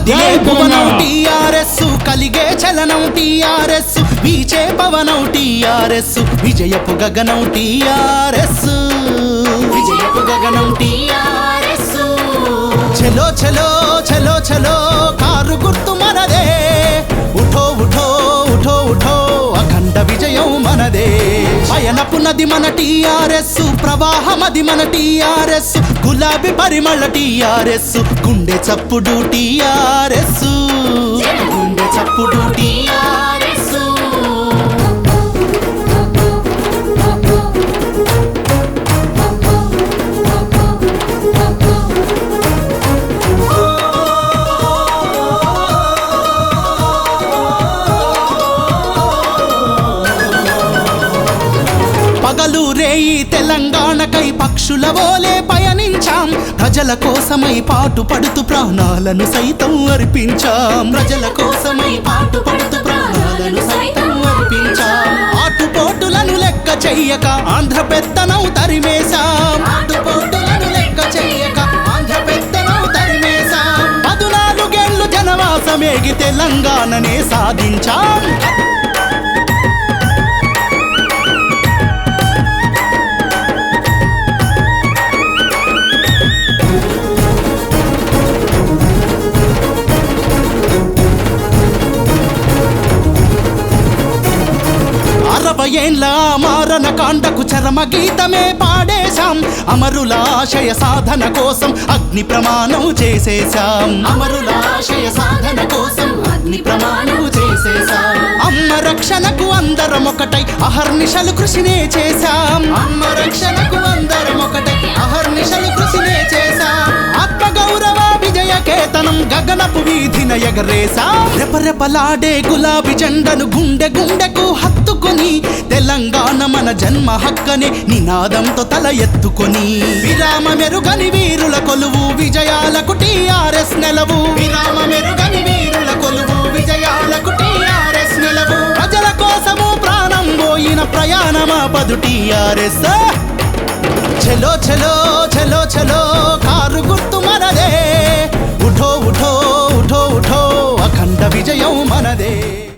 కదిలే భువనం టీఆర్ఎస్ కలిగే చలనం టీఆర్ఎస్ వీచే పవనం టీఆర్ఎస్ విజయపు గగనం టీఆర్ఎస్ విజయపు గగనం టీఆర్ఎస్ చలో చలో చలో చలో కారు గుర్తు మనదే ఉఠో ఉఠో ఉఠో ఉఠో అఖండ విజయం మనదే పయనపు నది మన టీఆర్ఎస్ ప్రవాహమది మన టీఆర్ఎస్ గులాబీ పరిమళ టీఆర్ఎస్ గుండె చప్పుడు టీఆర్ఎస్ గుండె చప్పుడు టీఆర్ఎస్ పగలు రేయి తెలంగాణకై పక్షుల వోలే పయనించాం ప్రజల కోసమై పాటు పడుతూ ప్రాణాలను సైతం అర్పించాం ప్రజల కోసమై పాటు పడుతూ ప్రాణాలను సైతం అర్పించాం ఆటుపోటులను లెక్క చెయ్యక ఆంధ్ర పెత్తనం తరిమేశాం ఆటుపోటులను లెక్క చెయ్యక ఆంధ్ర పెత్తనం తరిమేశాం 14 ఏళ్ళు జనవాసమేగి తెలంగాణనే సాధించాం ఏండ్ల మారణ కాండకు చరమ గీతమే పాడేశాం అమరుల ఆశయ సాధన కోసం అగ్ని ప్రమాణం చేసేశాం అమరుల ఆశయ సాధన కోసం అగ్ని ప్రమాణం చేసేశాం అమ్మ రక్షణకు అందరం ఒకటై అహర్నిశలు కృషినే చేశాం అమ్మ రక్షణకు అందరం ఒకటై అహర్నిశలు కృషినే చేశాం ఆత్మగౌరవ విజయ కేతనం గగనపు వీధిన ఎగరేశాం రెపరెపలాడే గులాబీ జెండను గుండె గుండెకు హత్తుకొని తెలంగాణ మన జన్మ హక్కనే నినాదంతో తల ఎత్తుకొని విరామ మెరుగని వీరుల కొలువు విజయాలకు టీఆర్ఎస్ నెలవు విరామ మెరుగని వీరుల కొలువు విజయాలకు టీఆర్ఎస్ నెలవు ప్రజల కోసము ప్రాణం పోయిన ప్రయాణమా పదు టీఆర్ఎస్ చలో చలో చలో చలో కారు గుర్తు మనదే ఉఠో ఉఠో ఉఠో ఉఠో అఖండ విజయం మనదే